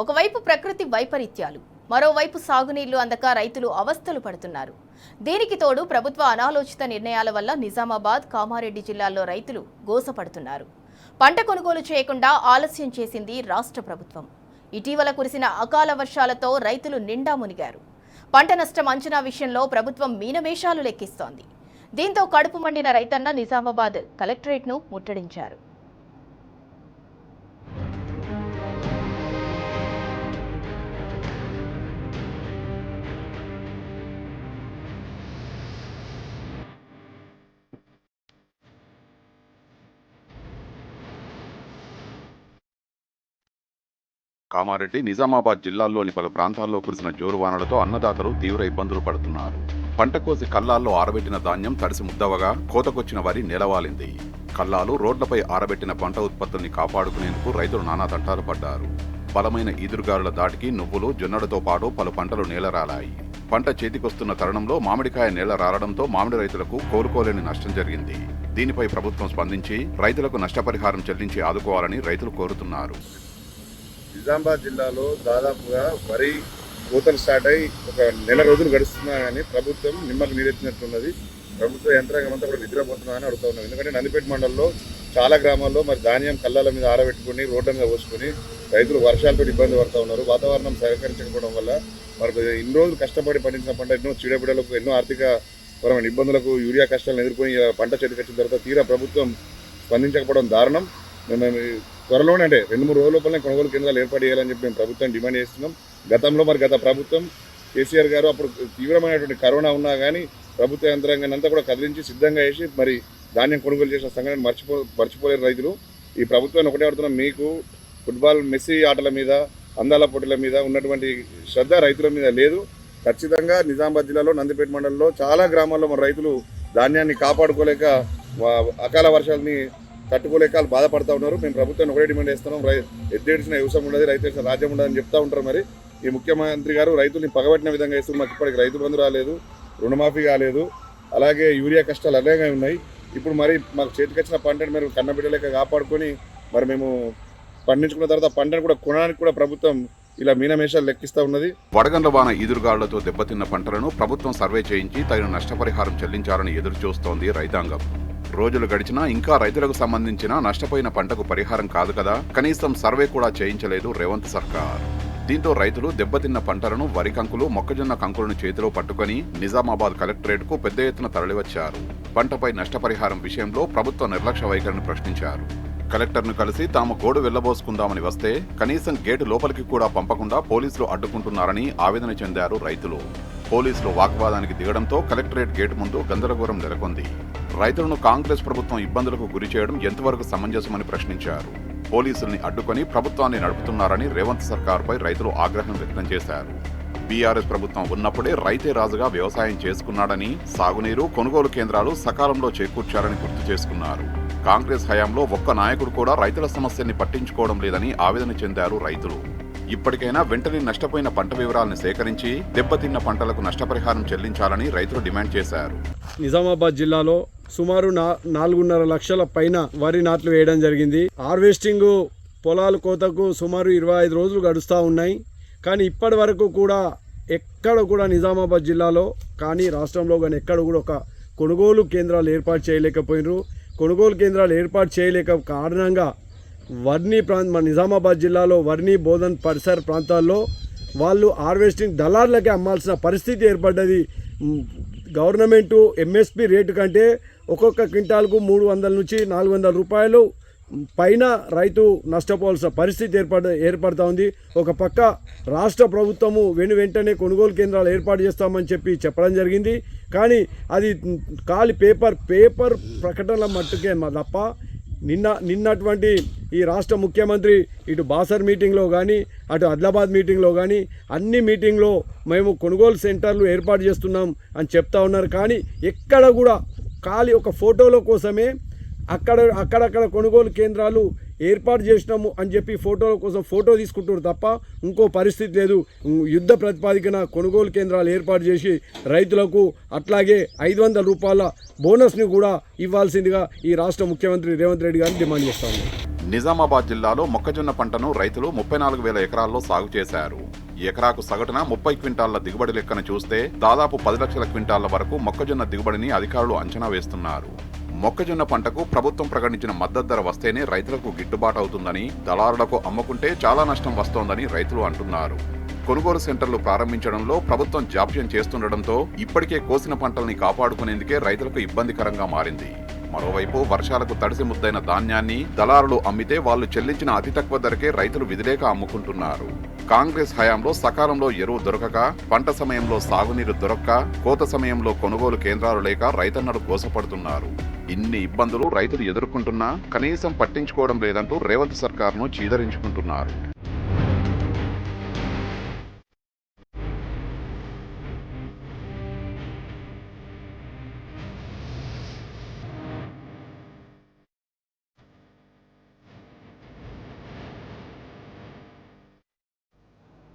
ఒకవైపు ప్రకృతి వైపరీత్యాలు, మరోవైపు సాగునీళ్లు అందక రైతులు అవస్థలు పడుతున్నారు. దీనికి తోడు ప్రభుత్వ అనాలోచిత నిర్ణయాల వల్ల నిజామాబాద్, కామారెడ్డి జిల్లాల్లో రైతులు గోసపడుతున్నారు. పంట కొనుగోలు చేయకుండా ఆలస్యం చేసింది రాష్ట్ర ప్రభుత్వం. ఇటీవల కురిసిన అకాల వర్షాలతో రైతులు నిండా మునిగారు. పంట నష్టం అంచనా విషయంలో ప్రభుత్వం మీనమేషాలు లెక్కిస్తోంది. దీంతో కడుపు మండిన రైతన్న నిజామాబాద్ కలెక్టరేట్ను ముట్టడించారు. కామారెడ్డి, నిజామాబాద్ జిల్లాల్లోని పలు ప్రాంతాల్లో కురిసిన జోరు వానలతో అన్నదాతలు తీవ్ర ఇబ్బందులు పడుతున్నారు. పంట కోసి కల్లాల్లో ఆరబెట్టిన ధాన్యం తడిసి ముద్దవగా కోతకొచ్చిన వరి నిలవాలింది. కల్లాలు, రోడ్లపై ఆరబెట్టిన పంట ఉత్పత్తుల్ని కాపాడుకునేందుకు రైతులు నానా తంటాలు పడ్డారు. బలమైన ఈదురుగాలుల దాటికి నువ్వులు, జొన్నలతో పాటు పలు పంటలు నేలరాలాయి. పంట చేతికొస్తున్న తరుణంలో మామిడికాయ నేల రాలడంతో మామిడి రైతులకు కోలుకోలేని నష్టం జరిగింది. దీనిపై ప్రభుత్వం స్పందించి రైతులకు నష్టపరిహారం చెల్లించి ఆదుకోవాలని రైతులు కోరుతున్నారు. నిజామాబాద్ జిల్లాలో దాదాపుగా వరి కోతలు స్టార్ట్ అయ్యి ఒక నెల రోజులు గడుస్తున్నా కానీ ప్రభుత్వం నిమ్మకు నీరెత్తినట్లున్నది. ప్రభుత్వ యంత్రాంగం అంతా కూడా నిద్రపోతున్నామని అడుగుతా ఉన్నాం. ఎందుకంటే నందిపేట మండలంలో చాలా గ్రామాల్లో మరి ధాన్యం కళ్ళాల మీద ఆరబెట్టుకుని రోడ్ల మీద పోసుకొని రైతులు వర్షాలతో ఇబ్బంది పడుతూ ఉన్నారు. వాతావరణం సహకరించకపోవడం వల్ల మరి ఇన్ని రోజులు కష్టపడి పండించిన పంట ఎన్నో చీడబిడలకు, ఎన్నో ఆర్థిక పరమైన ఇబ్బందులకు, యూరియా కష్టాలను ఎదుర్కొని పంట చేతికొచ్చిన తర్వాత తీరా ప్రభుత్వం స్పందించకపోవడం దారుణం. మేము త్వరలోనే అంటే 2-3 రోజుల లోపలనే కొనుగోలు కేంద్రాలు ఏర్పాటు చేయాలని చెప్పి మేము ప్రభుత్వం డిమాండ్ చేస్తున్నాం. గతంలో గత ప్రభుత్వం కేసీఆర్ గారు అప్పుడు తీవ్రమైనటువంటి కరోనా ఉన్నా కానీ ప్రభుత్వ యంత్రాంగాన్ని అంతా కూడా కదిలించి సిద్ధంగా చేసి మరి ధాన్యం కొనుగోలు చేసిన సంఘటన మర్చిపోలేరు రైతులు. ఈ ప్రభుత్వాన్ని ఒకటే అడుగుతున్నాం, మీకు ఫుట్బాల్ మెస్సీ ఆటల మీద, అందాల పోటీల మీద ఉన్నటువంటి శ్రద్ధ రైతుల మీద లేదు. ఖచ్చితంగా నిజామాబాద్ జిల్లాలో నందిపేట మండలంలో చాలా గ్రామాల్లో మన రైతులు ధాన్యాన్ని కాపాడుకోలేక అకాల వర్షాలని తట్టుకోలేక బాధపడతా ఉన్నారు. మేము ప్రభుత్వాన్ని ఒకటే డిమాండ్ చేస్తున్నాం, ఎద్దేడిసిన వ్యవసాయం ఉండదు, రైతు రాజ్యం ఉండదని చెప్తా ఉంటారు. మరి ఈ ముఖ్యమంత్రి గారు రైతుల్ని పగబట్టిన విధంగా చేస్తున్నారు. మాకు ఇప్పటికి రైతు బంధు రాలేదు, రుణమాఫీ కాలేదు, అలాగే యూరియా కష్టాలు అలాగే ఉన్నాయి. ఇప్పుడు మరి మాకు చేతికొచ్చిన పంటను మీరు కన్నబిడ్డలేక కాపాడుకొని మరి మేము పండించుకున్న తర్వాత పంటను కూడా కొనడానికి కూడా ప్రభుత్వం ఇలా మీనమేషాలు లెక్కిస్తూ ఉన్నది. వడగండ్ల వాన ఈదురుగాళ్లతో దెబ్బతిన్న పంటలను ప్రభుత్వం సర్వే చేయించి తగిన నష్టపరిహారం చెల్లించాలని ఎదురు చూస్తోంది రైతాంగం. రోజులు గడిచినా ఇంకా రైతులకు సంబంధించిన నష్టపోయిన పంటకు పరిహారం కాదు కదా, కనీసం సర్వే కూడా చేయించలేదు రేవంత్ సర్కార్. దీంతో రైతులు దెబ్బతిన్న పంటలను, వరి కంకులు, మొక్కజొన్న కంకులను చేతిలో పట్టుకుని నిజామాబాద్ కలెక్టరేట్ కు పెద్ద ఎత్తున తరలివచ్చారు. పంటపై నష్టపరిహారం విషయంలో ప్రభుత్వ నిర్లక్ష్య వైఖరిని ప్రశ్నించారు. కలెక్టర్ను కలిసి తాము గోడు వెళ్లబోసుకుందామని వస్తే కనీసం గేటు లోపలికి కూడా పంపకుండా పోలీసులు అడ్డుకుంటున్నారని ఆవేదన చెందారు రైతులు. పోలీసులు వాగ్వాదానికి దిగడంతో కలెక్టరేట్ గేటు ముందు గందరగోళం నెలకొంది. రైతులను కాంగ్రెస్ ప్రభుత్వం ఇబ్బందులకు గురి చేయడం ఎంతవరకు సమంజసమని ప్రశ్నించారు. పోలీసుల్ని అడ్డుకొని ప్రభుత్వాన్ని నడుపుతున్నారని రేవంత్ సర్కార్పై రైతులు ఆగ్రహం వ్యక్తం చేశారు. బీఆర్ఎస్ ప్రభుత్వం ఉన్నప్పుడే రైతే రాజుగా వ్యవసాయం చేసుకున్నాడని, సాగునీరు, కొనుగోలు కేంద్రాలు సకాలంలో చేకూర్చారని గుర్తు చేసుకున్నారు. కాంగ్రెస్ హయాంలో ఒక్క నాయకుడు కూడా రైతుల సమస్యల్ని పట్టించుకోవడం లేదని ఆవేదన చెందారు రైతులు. ఇప్పటికైనా వెంటనే నష్టపోయిన పంట వివరాలను సేకరించి దెబ్బతిన్న పంటలకు నష్టపరిహారం చెల్లించాలని రైతులు డిమాండ్ చేశారు. నిజామాబాద్ జిల్లాలో సుమారు 4.5 లక్షల పైన వరి నాట్లు వేయడం జరిగింది. హార్వెస్టింగ్ పొలాల కోతకు సుమారు 25 రోజులు గడుస్తూ ఉన్నాయి. కానీ ఇప్పటి వరకు కూడా ఎక్కడ కూడా నిజామాబాద్ జిల్లాలో కానీ రాష్ట్రంలో కానీ ఎక్కడ కూడా ఒక కొనుగోలు కేంద్రాలు ఏర్పాటు చేయలేకపోయినారు. కొనుగోలు కేంద్రాలు ఏర్పాటు చేయలేక కారణంగా మన నిజామాబాద్ జిల్లాలో వర్ణి, బోధన్ పరిసర ప్రాంతాల్లో వాళ్ళు హార్వెస్టింగ్ దళార్లకే అమ్మాల్సిన పరిస్థితి ఏర్పడ్డది. గవర్నమెంటు ఎంఎస్పి రేటు కంటే ఒక్కొక్క క్వింటాల్కు 300 నుంచి 400 రూపాయలు పైన రైతు నష్టపోవాల్సిన పరిస్థితి ఏర్పడుతూ ఉంది. ఒక పక్క రాష్ట్ర ప్రభుత్వము వెంటనే కొనుగోలు కేంద్రాలు ఏర్పాటు చేస్తామని చెప్పడం జరిగింది. కానీ అది ఖాళీ పేపర్ ప్రకటనల మట్టుకే తప్ప నిన్నటువంటి ఈ రాష్ట్ర ముఖ్యమంత్రి ఇటు బాసర్ మీటింగ్లో కానీ, అటు ఆదిలాబాద్ మీటింగ్లో కానీ అన్ని మీటింగ్లో మేము కొనుగోలు సెంటర్లు ఏర్పాటు చేస్తున్నాం అని చెప్తా ఉన్నారు. కానీ ఎక్కడ కూడా ఖాళీ ఒక ఫోటోల కోసమే అక్కడక్కడ కొనుగోలు కేంద్రాలు ఏర్పాటు చేసినాము అని చెప్పి ఫోటోల కోసం ఫోటో తీసుకుంటారు తప్ప ఇంకో పరిస్థితి లేదు. యుద్ధ ప్రతిపాదికన కొనుగోలు కేంద్రాలు ఏర్పాటు చేసి రైతులకు అట్లాగే 500 రూపాయల బోనస్ని కూడా ఇవ్వాల్సిందిగా ఈ రాష్ట్ర ముఖ్యమంత్రి రేవంత్ రెడ్డి గారిని డిమాండ్ చేస్తా ఉన్నాం. నిజామాబాద్ జిల్లాలో మొక్కజొన్న పంటను రైతులు 34,000 ఎకరాల్లో సాగు చేశారు. ఎకరాకు సగటున 30 క్వింటాళ్ల దిగుబడి లెక్కన చూస్తే దాదాపు 10 లక్షల క్వింటాళ్ల వరకు మొక్కజొన్న దిగుబడిని అధికారులు అంచనా వేస్తున్నారు. మొక్కజొన్న పంటకు ప్రభుత్వం ప్రకటించిన మద్దతు ధర వస్తేనే రైతులకు గిట్టుబాటు అవుతుందని, దళారులకు అమ్ముకుంటే చాలా నష్టం వస్తోందని రైతులు అంటున్నారు. కొనుగోలు సెంటర్లు ప్రారంభించడంలో ప్రభుత్వం జాప్యం చేస్తుండటంతో ఇప్పటికే కోసిన పంటల్ని కాపాడుకునేందుకే రైతులకు ఇబ్బందికరంగా మారింది. మరోవైపు వర్షాలకు తడిసి ముద్దైన ధాన్యాన్ని దళారులు అమ్మితే వాళ్లు చెల్లించిన అతి తక్కువ ధరకే రైతులు విధిలేక అమ్ముకుంటున్నారు. కాంగ్రెస్ హయాంలో సకాలంలో ఎరువు దొరకక, పంట సమయంలో సాగునీరు దొరక్క, కోత సమయంలో కొనుగోలు కేంద్రాలు లేక రైతన్నలు కోసపడుతున్నారు. ఇన్ని ఇబ్బందులు రైతులు ఎదుర్కొంటున్నా కనీసం పట్టించుకోవడం లేదంటూ రేవంత్ సర్కార్ను చీదరించుకుంటున్నారు.